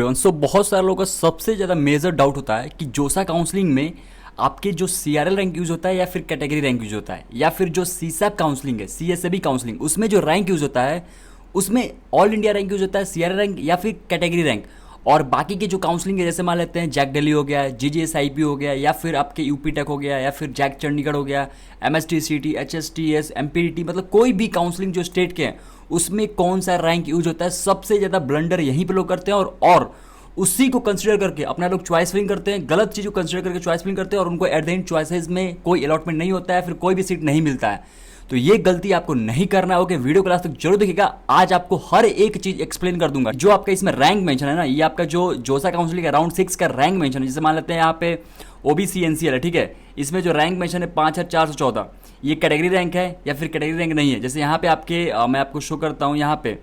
सो बहुत सारे लोगों का सबसे ज़्यादा मेजर डाउट होता है कि जोसा काउंसलिंग में आपके जो सीआरएल रैंक यूज होता है या फिर कैटेगरी रैंक यूज होता है या फिर जो सीसैप काउंसलिंग है सीएसएबी काउंसलिंग उसमें जो रैंक यूज होता है उसमें ऑल इंडिया रैंक यूज होता है सीआरएल रैंक या फिर कैटेगरी रैंक। और बाकी के जो काउंसलिंग है जैसे मान लेते हैं जैक दिल्ली हो गया, जीजीएसआईपी हो गया, या फिर आपके यूपी टेक हो गया, या फिर जैक चंडीगढ़ हो गया, एमएसटीसीटी, एचएसटीएस, एमपीडीटी, मतलब कोई भी काउंसलिंग जो स्टेट के हैं उसमें कौन सा रैंक यूज होता है, सबसे ज़्यादा ब्लंडर यहीं पे लोग करते हैं। और उसी को कंसिडर करके अपना लोग चॉइस फिलिंग करते हैं, गलत चीज़ को कंसिडर करके चॉइस फिलिंग करते हैं, और उनको एट द एंड चॉइसेस में कोई अलॉटमेंट नहीं होता है, फिर कोई भी सीट नहीं मिलता है। तो ये गलती आपको नहीं करना होगा। वीडियो क्लास तक जरूर देखिएगा, आज आपको हर एक चीज एक्सप्लेन कर दूंगा। जो आपका इसमें रैंक मेंशन है ना, ये आपका जो जोसा काउंसिलिंग का राउंड 6 का रैंक मेंशन है, जैसे मान लेते हैं यहाँ पे ओबीसी एनसीएल है, ठीक है, इसमें जो रैंक मेंशन है 5414, ये कैटेगरी रैंक है या फिर कैटेगरी रैंक नहीं है। जैसे यहाँ पे आपके मैं आपको शो करता हूँ, यहाँ पे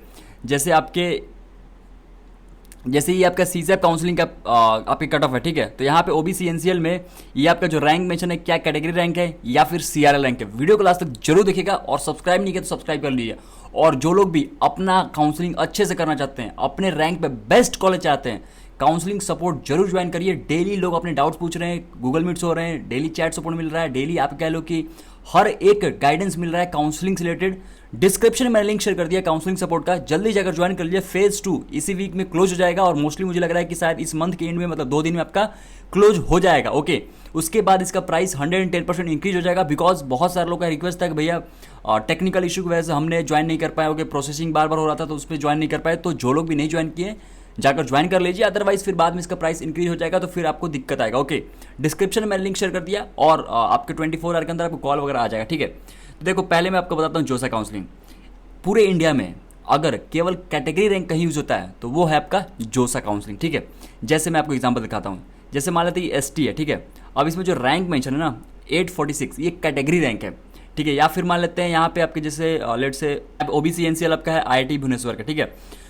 जैसे ये आपका सीसैप काउंसलिंग का आपके कट ऑफ है, ठीक है। तो यहाँ पे ओबीसी एनसीएल में ये आपका जो रैंक मेंशन है, क्या कैटेगरी रैंक है या फिर सीआरएल रैंक है। वीडियो को लास्ट तक जरूर देखिएगा, और सब्सक्राइब नहीं किया तो सब्सक्राइब कर लीजिए। और जो लोग भी अपना काउंसलिंग अच्छे से करना चाहते हैं, अपने रैंक पे बेस्ट कॉलेज चाहते हैं, काउंसलिंग सपोर्ट जरूर ज्वाइन करिए। डेली लोग अपने डाउट्स पूछ रहे हैं, गूगल मीट्स हो रहे हैं, डेली चैट सपोर्ट मिल रहा है, डेली आप कह लो कि हर एक गाइडेंस मिल रहा है काउंसलिंग से रिलेटेड। डिस्क्रिप्शन में मैंने लिंक शेयर कर दिया काउंसलिंग सपोर्ट का, जल्दी जाकर ज्वाइन कर लीजिए। फेज 2 इसी वीक में क्लोज हो जाएगा, और मोस्टली मुझे लग रहा है कि शायद इस मंथ के एंड में, मतलब 2 दिन में आपका क्लोज हो जाएगा। ओके, उसके बाद इसका प्राइस 110% इंक्रीज हो जाएगा, बिकॉज बहुत सारे लोगों का रिक्वेस्ट था कि भैया टेक्निकल इशू की वजह से हमने ज्वाइन नहीं कर पाए, ओके, प्रोसेसिंग बार बार हो रहा था तो उस पर ज्वाइन नहीं कर पाए। तो जो लोग भी नहीं ज्वाइन किए जाकर ज्वाइन कर लीजिए, अदरवाइज फिर बाद में इसका प्राइस इंक्रीज हो जाएगा तो फिर आपको दिक्कत आएगा। ओके, डिस्क्रिप्शन में मैंने लिंक शेयर कर दिया, और आपके 24 आवर के अंदर आपको कॉल वगैरह आ जाएगा, ठीक है। तो देखो, पहले मैं आपको बताता हूँ जोसा काउंसलिंग। पूरे इंडिया में अगर केवल कैटेगरी रैंक कहीं यूज होता है तो वो है आपका जोसा काउंसलिंग, ठीक है। जैसे मैं आपको एग्जांपल दिखाता हूँ, जैसे मान लेते हैं एसटी है, ठीक है। अब इसमें जो रैंक मेंशन है ना 846, ये कैटेगरी रैंक है, ठीक है। या फिर मान लेते हैं यहाँ पे आपके जैसे लेट से ओबीसी एनसीएल आपका है आईआईटी भुवनेश्वर का, ठीक है।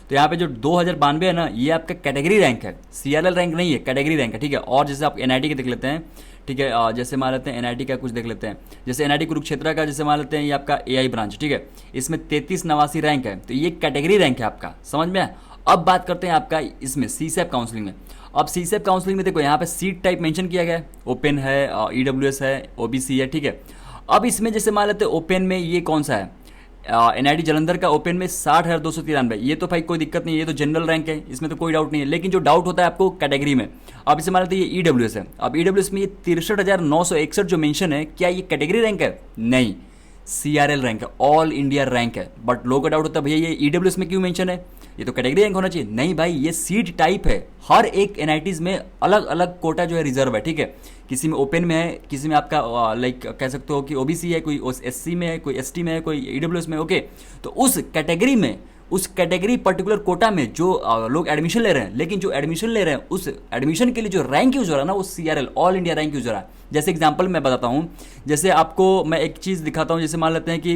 तो यहाँ पे जो 2092 है ना, ये आपका कैटेगरी रैंक है, सीआरएल रैंक नहीं है, कैटेगरी रैंक है, ठीक है। और जैसे आप एनआईटी के देख लेते हैं, ठीक है, जैसे मान लेते हैं एनआईटी का कुछ देख लेते हैं, जैसे एनआईटी कुरुक्षेत्र का जैसे मान लेते हैं ये आपका एआई ब्रांच, ठीक है, इसमें 3389 रैंक है, तो ये कैटेगरी रैंक है आपका, समझ में आया। अब बात करते हैं आपका इसमें सीसैप काउंसलिंग में। अब सीसैप काउंसलिंग में देखो यहाँ पे सीट टाइप मेंशन किया गया है, ओपन है, ईडब्ल्यूएस है, ओबीसी है, ठीक है। अब इसमें जैसे मान लेते हैं ओपन में ये कौन सा है, एनआईटी जालंधर का ओपन में 60,293, ये तो भाई कोई दिक्कत नहीं है, ये तो जनरल रैंक है, इसमें तो कोई डाउट नहीं है। लेकिन जो डाउट होता है आपको कैटेगरी में, अब इसे मान लेते हैं ये ईडब्ल्यूएस है। अब ईडब्ल्यूएस में ये 63,961 जो मेंशन है, क्या ये कैटेगरी रैंक है? नहीं, सीआरएल रैंक है, ऑल इंडिया रैंक है। बट लोगों का डाउट होता है भैया ये ईडब्ल्यूएस में क्यों मेंशन है, ये तो कैटेगरी रैंक होना चाहिए। नहीं भाई, ये सीट टाइप है, हर एक एनआईटीज में अलग अलग कोटा जो है रिजर्व है, ठीक है। किसी में ओपन में है, किसी में आपका लाइक कह सकते हो कि ओबीसी है, कोई एससी में है, कोई एसटी में है, कोई ईडब्ल्यूएस में, ओके। तो उस कैटेगरी में, उस कैटेगरी पर्टिकुलर कोटा में जो लोग एडमिशन ले रहे हैं, लेकिन जो एडमिशन ले रहे हैं उस एडमिशन के लिए जो रैंक यूज हो रहा है ना, वो CRL all India rank use हो रहा है। जैसे एग्जांपल मैं बताता हूँ, जैसे आपको मैं एक चीज़ दिखाता हूँ, जैसे मान लेते हैं कि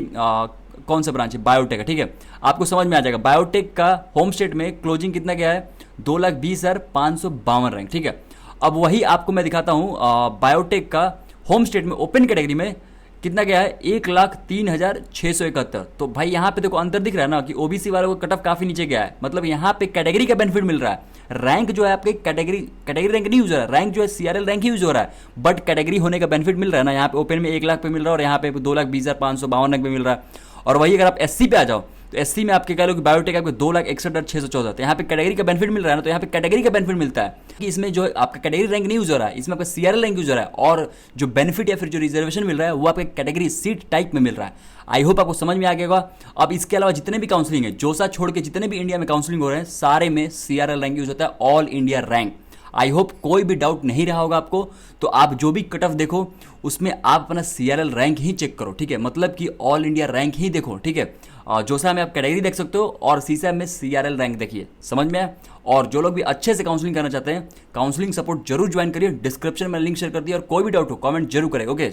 कौन सा ब्रांच है, बायोटेक है, ठीक है। आपको समझ में आ जाएगा बायोटेक का होम स्टेट में क्लोजिंग कितना गया है, 2,20,552 रैंक, ठीक है। अब वही आपको मैं दिखाता हूँ बायोटेक का होम स्टेट में ओपन कैटेगरी में कितना गया है, 1,03,671। तो भाई यहाँ पे देखो अंतर दिख रहा है ना कि ओबीसी वालों को कट ऑफ काफी नीचे गया है, मतलब यहाँ पे कैटेगरी का बेनिफिट मिल रहा है। रैंक जो है आपके कैटेगरी रैंक नहीं यूज हो रहा है, रैंक जो है सीआरएल रैंक ही यूज हो रहा है, बट कैटेगरी होने का बेनिफिट मिल रहा है ना। यहाँ पे ओपन में 1 लाख पे मिल रहा है, और यहाँ पे 2,20,552 रैंक पे मिल रहा है। और वही अगर आप एससी पे आ जाओ तो एससी में आपके कह लो कि बायोटेक आपको 2,61,614, तो यहाँ पे कैटेगरी का बेनिफिट मिल रहा है ना, तो यहाँ पे कैटेगरी का बेनिफिट मिलता है कि इसमें जो आपका कैटेगरी रैंक नहीं यूज हो रहा है, इसमें आपका सीआरएल रैंक यूज हो रहा है, और जो बेनिफिट या फिर जो रिजर्वेशन मिल रहा है वो आपके कैटेगरी सीट टाइप में मिल रहा है। आई होप आपको समझ में आ गया होगा। अब इसके अलावा जितने भी काउंसलिंग है, जोसा छोड़ के जितने भी इंडिया में काउंसलिंग हो रहे हैं, सारे में सीआरएल रैंक यूज होता है, all India rank. I hope कोई भी डाउट नहीं रहा होगा आपको। तो आप जो भी कट ऑफ देखो उसमें आप अपना सीआरएल रैंक ही चेक करो, ठीक है, मतलब कि ऑल इंडिया रैंक ही देखो, ठीक है। जोसा में आप कैटेगरी देख सकते हो, और सीसैप में सीआरएल रैंक देखिए, समझ में आया। और जो लोग भी अच्छे से काउंसलिंग करना चाहते हैं, काउंसलिंग सपोर्ट जरूर ज्वाइन करिए। डिस्क्रिप्शन में लिंक शेयर कर दिया, और कोई भी डाउट हो कमेंट जरूर करें, ओके।